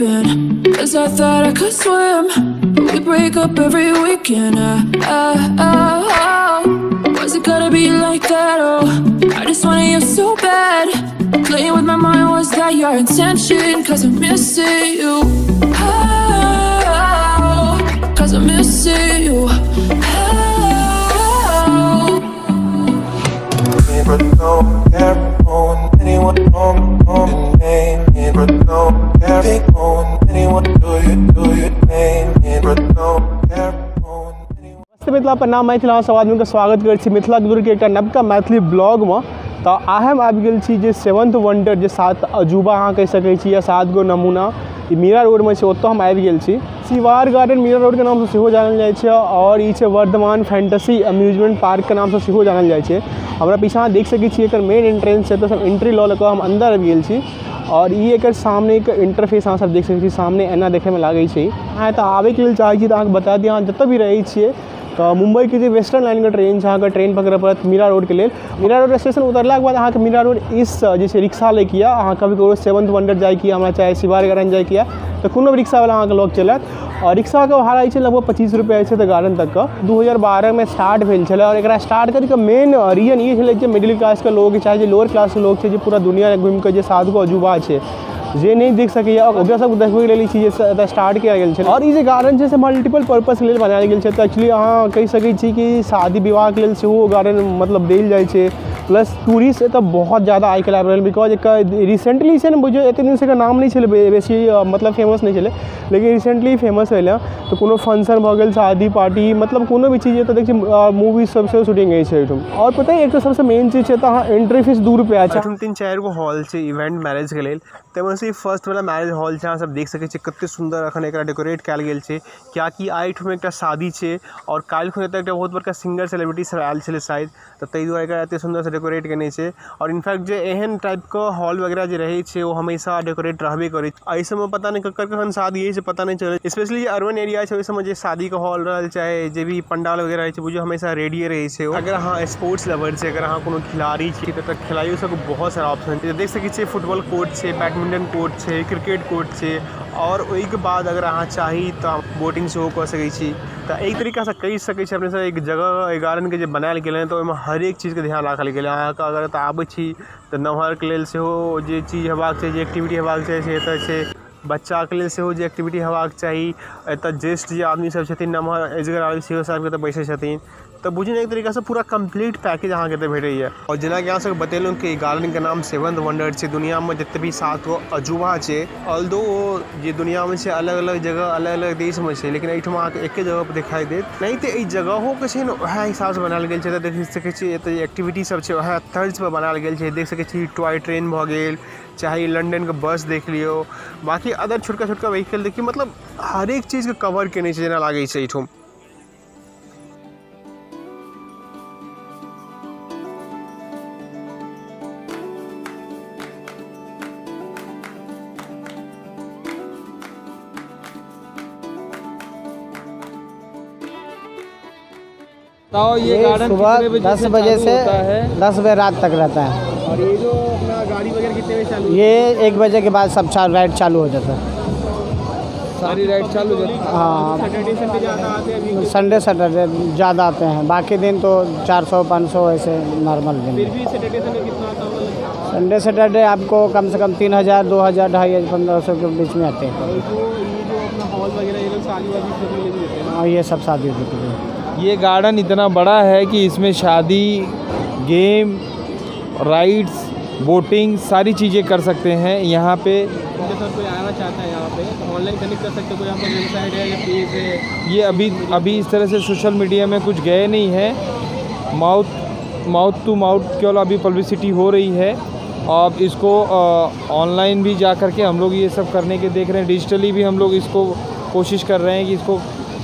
sleeping, 'cause I thought I could swim, but we break up every weekend. Was it gonna be like that? Oh, I just wanted you so bad. Playing with my mind, was that your intention? 'Cause I'm missing you. 'Cause I'm missing you. But no care on anyone on name. But no care on anyone do you name. But no care on anyone. Mithila प्रणाम, मैथिल अहाँ सब आदमी के स्वागत करै छी मिथिला गुरु के एकटा नवका मैथिली ब्लॉग में। तो आइ हम आबि गेल छी जे 7th वंडर जे 7 अजूबा अहाँ कहि सकै छी या 7 गो नमूना ई मीरा रोड में छै, ओतऽ हम आबि गेल छी। शिवार गार्डन मीरा रोड के नाम से सेहो जानल जाइ छै और ई छै वर्धमान फैंटेसी अम्यूजमेंट पार्क के नाम से सेहो जानल जाइ छै। हमरा पीछा अहाँ देख सकै छी एकर मेन एंट्रेंस छै, तो हम एंट्री लऽ लेकर हम अंदर आबि गेल छी और ई एकर सामने एक इंटरफेस अहाँ सब देख सकै छी। सामने एना देखे में लागै छै। अहाँ एतऽ आबैके लेल चाहै छी तऽ अहाँके बता दी, अहाँ जतऽ भी रहै छियै तो मुंबई के जो वेस्टर्न लाइन का ट्रेन है, अहाँ ट्रेन पकड़े पड़त मीरा रोड के लिए। मीरा रोड स्टेशन उतरला के बाद अहाँ मीरा रोड इस जैसे रिक्शा लेके अहाँ कभी कभी 7th वंडर जाए कि हमरा चाहे शिवार गार्डन जाए कि तो कोनो भी रिक्शा वाला अहाँ लग चलत और रिक्शा के भाड़ा है लगभग 25 रुपया है तो गार्डन तक का 2012 में स्टार्ट भेल छलै। और एकरा स्टार्ट करके मेन रीजन ये छलै कि मिडिल क्लास के लोग चाहे लोअर क्लास के लोग छै जे पूरा दुनिया घूम के 7 गो अजूबा छै जे नहीं देख सके ओकरा सब देखबे लेल चीज स्टार्ट किया गेल छै। और ई जे गार्डन छै से मल्टीपल पर्पस लेल बनायल गेल छै। तो एक्चुअली अहाँ कहि सकै छी कि शादी विवाह के लेल सेहो गार्डन मतलब देल जाइ छै। प्लस टूरिस्ट एतऽ बहुत ज़्यादा आइ काल्हि आबि रहल, बिकॉज रिसेंटली से बुझियो एते दिन से नाम नहीं छलै बेसी मतलब फेमस नहीं छलै, लेकिन रिसेंटली फेमस भेलै। तो कोनो फंक्शन भऽ गेल, शादी पार्टी मतलब कोनो भी चीज एतऽ देखिए मूवी सबसे शूटिंग होइ छै एहिठाम। और पता है एक तो सबसे मेन चीज छै, अहाँ एंट्री फीस 2 रुपया छै। 3-4 गो हॉल छै इवेंट मैरिज के लेल, ताहिमे से फर्स्ट वाला मैरिज हॉल छै। अहाँ सब देख सकै छी कते सुंदर अखन एकरा डेकोरेट कयल गेल छै, कियाकि आइ ठुम एकटा शादी छै और काल्हि खुन एतऽ एकटा बहुत बड़का सिंगर सेलिब्रिटी सब आयल छलै शायद, तऽ ताहि दुआरे एकरा एते सुंदर से डेकोरेट केने छै। और इनफैक्ट जे एहन टाइप के हॉल वगैरह जे रहै छै वो हमेशा डेकोरेट रहबे करै छै। एहि सबमे पता नहीं ककर कखन शादी है से पता नहीं चलै, स्पेशली जे अर्बन एरिया छै ओहि सबमे जे शादी के हॉल रहल चाहे जे भी पंडाल वगैरह रहै छै बुझियो हमेशा रेडिये रहै छै। अगर अहाँ स्पोर्ट्स लवर छै, अगर अहाँ कोनो खिलाड़ी छी तऽ खिलाड़ियों सबके बहुत सारा ऑप्शन छै। देख सकै छियै फुटबॉल कोर्ट छै, बैडमिंटन कोर्ट छै, क्रिकेट कोर्ट छै और ओहिके बाद अगर अहाँ चाही तऽ बोटिंग सेहो कऽ सकै छी। तो एक तरीका से कहि सकै छी अपने से एक जगह गार्डन के जे बनायल गेल है तो ओहिमे हर एक चीज के ध्यान राखल गेल है। अहाँके अगर एतऽ आबै छी तऽ नमहर के लेल सेहो जे चीज हेबाक चाही, जे एक्टिविटी हेबाक चाही से एतऽ छै। बच्चा के लेल सेहो जे एक्टिविटी हेबाक चाही, एतऽ ज्येष्ठ जे आदमी सब छथिन नमहर एजगर आदमी सेहो सब एतऽ बैसै छथिन। तो बुझिए एक तरीका से पूरा कंप्लीट पैकेज अहाँ के भेटैया। और जेना कि अहाँ सबके बतेलहुँ कि गार्डन के नाम 7th वंडर छै। दुनिया में जते भी 7 गो अजूबा छै, ऑल्दो जे दुनिया में छै अलग अलग जगह अलग अलग देश में छै, लेकिन एहिठाम अहाँके एके जगह पर दिखाई देत। नहीं तो एहि जगहों के छै ने वएह हिसाब से बनायल गेल छै। तऽ देख सकै छी एतऽ एक्टिविटी सब छै वएह तर्ज पर बनायल गेल छै। देख सकै छी टॉय ट्रेन भऽ गेल, चाहे लंदन के बस देख लियो, बाकी अदर छोटका छोटका व्हीकल देखिए, मतलब हर एक चीज के कवर केने छै जेना लागै छै एहिठाम। तो ये गार्डन सुबह 10 बजे से 10 बजे रात तक रहता है। और ये जो अपना गाड़ी वगैरह कितने बजे चालू? ये 1 बजे के बाद सब राइड चालू हो जाता है। सारी राइड चालू हो जाती है। हाँ, सैटरडे संडे ज़्यादा आते हैं, संडे ज़्यादा आते हैं, बाकी दिन तो 400-500 ऐसे नॉर्मल दिन। फिर भी सैटरडे संडे कितना आता होगा? सैटरडे आपको कम से कम 3000, 2000, 2500, 1500 के बीच में आते हैं। ये जो अपना हॉल वगैरह ये लोग शादी वादी सब ले देते हैं। और ये सब शादी होती है। ये गार्डन इतना बड़ा है कि इसमें शादी, गेम, राइड्स, बोटिंग सारी चीज़ें कर सकते हैं यहाँ पे। जैसा कोई आना चाहता है यहाँ पे तो ऑनलाइन कनेक्ट कर सकते हैं, कोई यहाँ पर वेबसाइट है या पेज है? ये अभी इस तरह से सोशल मीडिया में कुछ गए नहीं है, माउथ टू माउथ केवल अभी पब्लिसिटी हो रही है। और इसको ऑनलाइन भी जा कर के हम लोग ये सब करने के देख रहे हैं, डिजिटली भी हम लोग इसको कोशिश कर रहे हैं कि इसको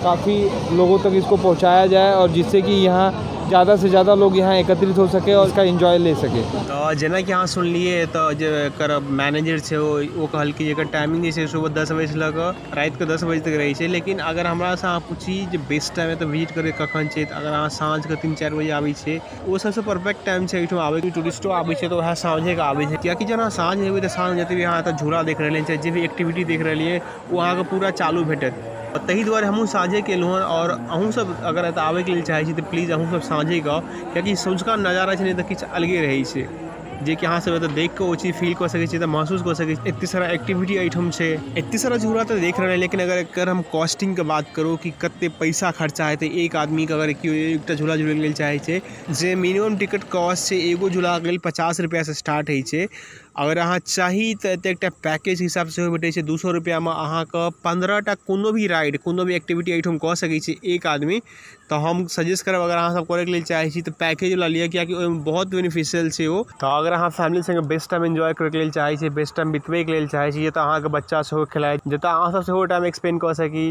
काफ़ी लोगों तक इसको पहुंचाया जाए और जिससे कि यहाँ ज़्यादा से ज़्यादा लोग यहाँ एकत्रित हो सके और इसका एंजॉय ले सके। तो जेना कि अहाँ सुनलिए तो जे एकर मैनेजर छै वो कहल कि एकर टाइमिंग जे छै सुबह 10 बजे से लऽ कऽ रात के 10 बजे तक रहै छै। लेकिन अगर हमरा से अहाँ पूछी जे बेस्ट टाइम है तो विजिट करे कखन छै, अगर अहाँ साँझ के 3-4 बजे आबै छै वो सबसे परफेक्ट टाइम छै एहिठाम आबै के। टूरिस्टो आबै छै तो वह साँझे के आबै छै, कियाकि जेना साँझ हेबै तो साँझ जते भी अहाँ एतऽ झूला देख रहल छै, जे भी एक्टिविटी देख रहलिए वो अहाँके पूरा चालू भेटत। ताहि दुआरे हमहूँ साँझे केलहुँ हँ। और अहूँ सब अगर एतऽ आबैके लेल चाहै छी तऽ प्लीज अहूँ सब साँझे गाउ, कियाकि सँझुका नजारा छै ने तऽ किछु अलगे रहै छै, जे कि अहाँ सब एतऽ देख कऽ ओ चीज फील कऽ सकै छी, तऽ महसूस कऽ सकै छी। एते सारा एक्टिविटी एहिठाम छै, एते सारा झूला तऽ देख रहल है। लेकिन अगर हम कॉस्टिंग के बात करूँ कि कते पैसा खर्चा हेतै एक आदमी के, अगर केओ एकटा झूला झूलै लेल चाहै छै, जे मिनिमम टिकट कॉस्ट छै एगो झूलाके लेल 50 रुपैआ से स्टार्ट होइ छै। अगर अहाँ चाही तऽ एतऽ एकटा पैकेज हिसाब सेहो भेटै छै, 200 रुपैआमे अहाँके 15टा कोनो भी राइड कोनो भी एक्टिविटी एहिठाम कऽ सकै छी एक आदमी। तऽ हम सजेस्ट करब अगर अहाँ सब करैके लेल चाहै छी तऽ पैकेजवला लिअ, कियाकि ओहिमे बहुत बेनिफिशियल छै ओ। तऽ अगर अहाँ फैमिली संगे बेस्ट टाइम एन्जॉय करैके लेल चाहै छी, बेस्ट टाइम बितबैके लेल चाहै छी, जतऽ अहाँके बच्चा सेहो खेलाइ, जतऽ अहाँ सब सेहो टाइम एक्सपेंड कऽ सकी,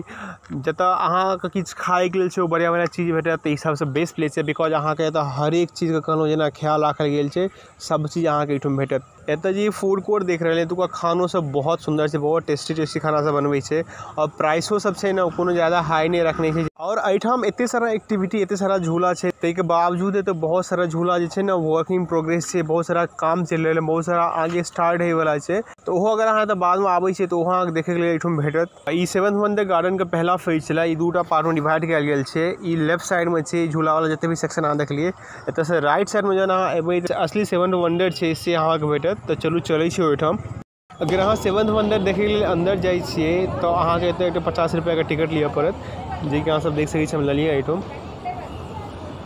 जतऽ अहाँके किछु खाइके लेल सेहो बढ़िआँ बढ़िआँ चीज भेटत, तऽ ई सबसँ बेस्ट प्लेस छै। बिकॉज अहाँके एतऽ हरेक चीजके कहलहुँ जेना ख्याल राखल गेल छै, सब चीज अहाँके एहिठाम भेटत। एतऽ जे फूड कोर्ट देख रहल एतुका खानो सब बहुत सुंदर छै, बहुत टेस्टी खाना सब बनबै छै, और प्राइसो सब छै ने कोनो ज़्यादा हाई नहीं रखने छै। और एहिठाम एते सारा एक्टिविटी एते सारा झूला छै, ताहिके बावजूद एतऽ बहुत सारा झूला जे छै ने वर्किंग प्रोग्रेस छै, बहुत सारा काम चलि रहल है, बहुत सारा आगे स्टार्ट होइवला छै। तऽ ओहो अगर अहाँ एतऽ बादमे आबै छै तऽ ओहो अहाँके देखैके लेल एहिठाम भेटत। ई 7th वंडर गार्डन के पहला फेज छलै, ई 2टा पार्टमे डिवाइड कयल गेल छै। ई लेफ्ट साइडमे छै झूलावाला जते भी सेक्शन अहाँ देखलिए, एतऽसँ राइट साइडमे जहन अहाँ एबै तऽ असली 7th वंडर छै से अहाँके भेटत। तऽ चलू चलै छी ओहिठाम। अगर अहाँ 7th वंडर देखैके लेल अंदर जाइ छियै तऽ अहाँके एतऽ एकटा 50 रुपैआके टिकट लिअ पड़त, जे कि अहाँ सब देख सकै छी हम लेलिए एहिठाम।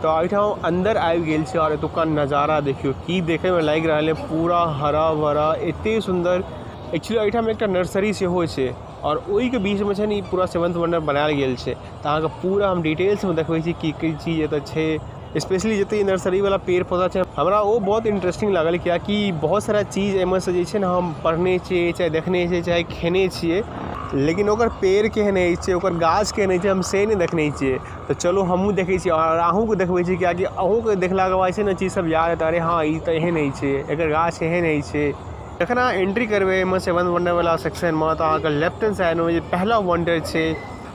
तो एहिठाम अंदर आबि गेल छै और एतुका नज़ारा देखियो की देखैमे लागि रहल है, पूरा हरा भरा एते सुंदर। एक्चुअली एहिठाम एकटा नर्सरी सेहो छै और ओहिके बीचमे छै ने पूरा 7th वंडर बनायल गेल छै। तऽ अहाँके पूरा हम डिटेल्समे देखबै छी की चीज एतऽ छै, स्पेशली जते नर्सरी वाला पेड़ पौधा छै हमरा वो बहुत इंटरेस्टिंग लागल, कियाकि बहुत सारा चीज एहिमे से जे छै ने हम पढ़ने छियै, चाहे देखने छियै, चाहे खेने छियै, लेकिन ओकर पेड़ केहन होइ छै, ओकर गाछ केहन होइ छै, हम से नहि देखने छियै। तऽ चलो हमहूँ देखै छियै और अहूँके देखबै छी, कियाकि अहूँके देखलाके बाद छै ने चीज सब याद हेतै, अरे हाँ ई तऽ एहन होइ छै, एकर गाछ एहन होइ छै। जखन अहाँ एंट्री करबै एहिमे 7th वंडर वाला सेक्शनमे तऽ अहाँके लेफ्ट हैंड साइडमे जे पहला वंडर छै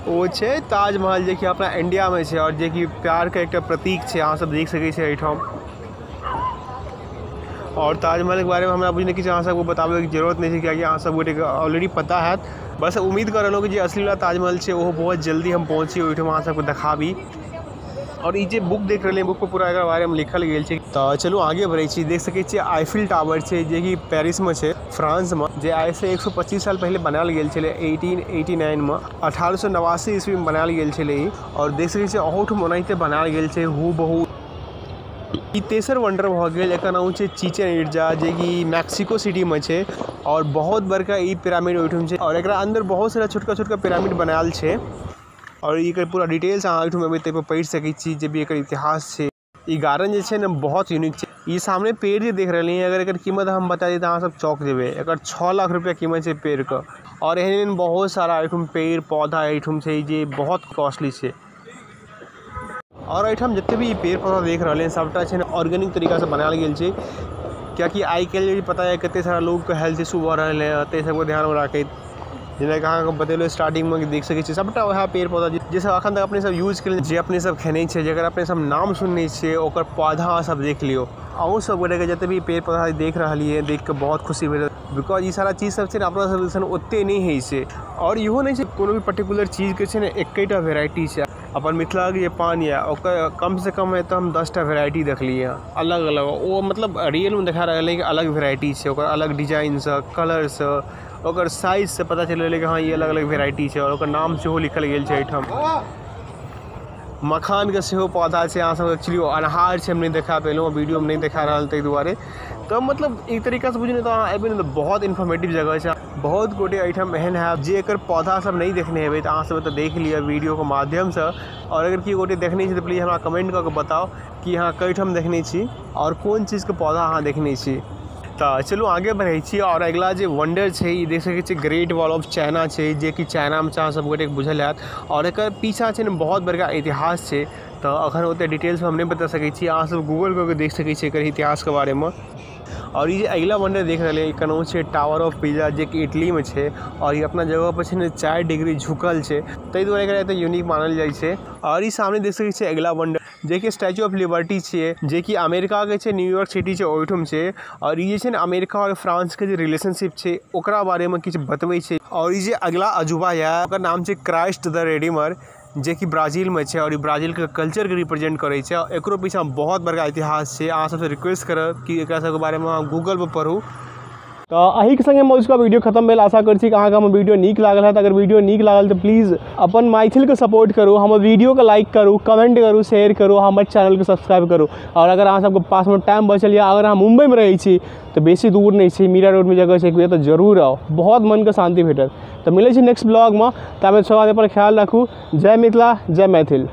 वो छै ताजमहल, जे कि अपना इंडियामे छै और जे कि प्यारके एकटा प्रतीक छै, अहाँ सब देख सकै छी एहिठाम। और ताजमहल के बारे में हमरा बुझने किछु अहाँ सबको बताबे की जरूरत नहीं है, कियाकि अहाँ सब गोटे ऑलरेडी पता है। बस उम्मीद कर रहलहुँ कि जे असली वाला ताजमहल छै ओहो बहुत जल्दी हम पहुँची ओहिठाम अहाँ सबको देखाबी। और ये बुक देख रहे हैं, बुक पर पूरा एकर बारे में लिखल गेल छै। तो चलू आगे बढ़े छी। देख सकै छियै आइफिल टावर छै, जे कि पेरिस में छै, फ्रांस में, जे आज से 125 साल पहले बनायल गेल छलै 1889 में, 1889 ईस्वी में बनायल गेल छलै। और देख सकै छियै अहूठाम ओनाहिते बनायल गेल छै हूबहू। ई तेसर वंडर भऽ गेल, एकर नाम छै चिचेन इट्जा, जे कि मैक्सिको सिटी में छै और बहुत बड़का ई पिरामिड ओहिठाम छै और एकरा अंदर बहुत सारा छोटका छोटका पिरामिड बनायल छै। और एकर पूरा डिटेल्स अहाँ ओहिठाम एबै ताहिपर पढ़ि सकै छी, जे भी एकर इतिहास छै। ई गार्डन जे छै ने बहुत यूनिक छै। ई सामने पेड़ जे देख रहलियै हैं, अगर एकर कीमत हम बता दी तऽ अहाँ सब चौंक जेबै। एकर 6 लाख रुपया कीमत छै पेड़ के। और एहन बहुत सारा एहिठाम पेड़ पौधा एहिठाम छै जे बहुत कॉस्टली छै। और एहिठाम जते भी पेड़ पौधा देख रहले हैं सबटा छै ने ऑर्गेनिक तरीका से बनायल गेल छै, कियाकि आइ काल्हि पता है कते सारा लोगके हेल्थ इशू भऽ रहल है, ताहि सबको ध्यानमे राखैत जेना कि अहाँके बतेलहुँ स्टार्टिंगमे कि देख सकै छी सबटा वएह पेड़ पौधा जे सब एखन तक अपने सब यूज केलिए, जे अपने सब खेने छियै, जकर अपने सब नाम सुनने छियै, ओकर पौधा अहाँ सब देख लियौ। अहूँ सब गोटेके जते भी पेड़ पौधा देख रहलियै देख कऽ बहुत खुशी भेल, बिकॉज ई सारा चीज सब छै ने अपना सब दिसन ओते नहीं होइ छै। और इहो नहीं छै कोनो भी पर्टिकुलर चीजके छै ने एकेटा वेराइटी छै। अपन मिथिलाके जे पान यऽ ओकर कम से कम है तो हम 10टा वेराइटी देखलिए अलग अलग। वो मतलब रियल में देखा रहल है कि अलग वेराइटी छै, ओकर अलग डिजाइन से, कलर से, ओकर साइज से पता चल रहलै कि हाँ ये अलग अलग वेराइटी छै। और ओकर नाम सेहो लिखल गेल छै एहिठाम। मखान के सेहो पौधा छै, अहाँ सब एक्चुअली अनहार छै, हम नहीं देखा पेलहुँ, वीडियो में नहीं देखा रहल ताहि दुआरे। तो मतलब एक तरीका से बुझिए तो अहाँ एबै ने तो बहुत इन्फॉर्मेटिव जगह छै। बहुत गोटे एहिठाम एहन है जे एकर पौधा सब नहीं देखने हेबै, तो अहाँ सब तो देख लिअ वीडियो के माध्यम से। और अगर केओ गोटे देखने छी तो प्लीज हमरा कमेंट कऽ के बताओ कि अहाँ कईठाम देखने छी और कोन चीज़के पौधा अहाँ देखने छी। तो चलू आगे बढ़े छी। और अगला जो वंडर छै ई देख सकै छी ग्रेट वॉल ऑफ चाइना छै, जे कि चाइना में अहाँ सब गोटे बुझल हैत। और एकर पीछा छै ने बहुत बड़का इतिहास छै। तो अखन ओते डिटेल्स में हम नहीं बता सकै छी, अहाँ सब गूगल करके देख सकै छी एकर इतिहास के बारे में। और ये अगला वंडर देख रहे हैं नाम है टावर ऑफ पिज़ा, जो कि इटली में है और ये अपना जगह पर 4 डिग्री झुकल है, ताहि दुआरे एकरा एते यूनिक मानल जाइ छै। और ये सामने देख सकै छी अगला वंडर, जे कि स्टैचू ऑफ लिबर्टी है, जे कि अमेरिका के न्यूयॉर्क सिटी है ओहिठुम है। और ये अमेरिका और फ्रांस के रिलेशनशिप है ओकरा बारे में किछु बतबै छै। और ये अगला अजूबा है, ओकर नाम है क्राइस्ट द रेडीमर, जे कि ब्राजील में है और ब्राजील के कल्चर के रिप्रेजेंट करे छै। एकरो पीछा बहुत बड़का इतिहास है। अहाँ सबसे रिक्वेस्ट करब कि एकरा सब के बारे में गूगल पर पढ़ू। तो अही के संगे मौजूदा वीडियो खत्म भेल। आशा कर छी कि अहाँके हम वीडियो नीक लागल है। अगर वीडियो नीक लागल तो प्लीज़ अपन मैथिल के सपोर्ट करू, हमर वीडियो के लाइक करू, कमेंट करू, शेयर करू, हमर चैनल के सब्सक्राइब करू। और अगर अहाँ सबके पास में टाइम बचल या अगर अहाँ मुंबई में रही छी तो बेसी दूर नहीं छी, मीरा रोड में जगह है तो जरूर आओ, बहुत मन के शांति भेटत। तो मिले छी नेक्स्ट ब्लॉग में, तब सब पर ख्याल रखू। जय मिथिला, जय मैथिल।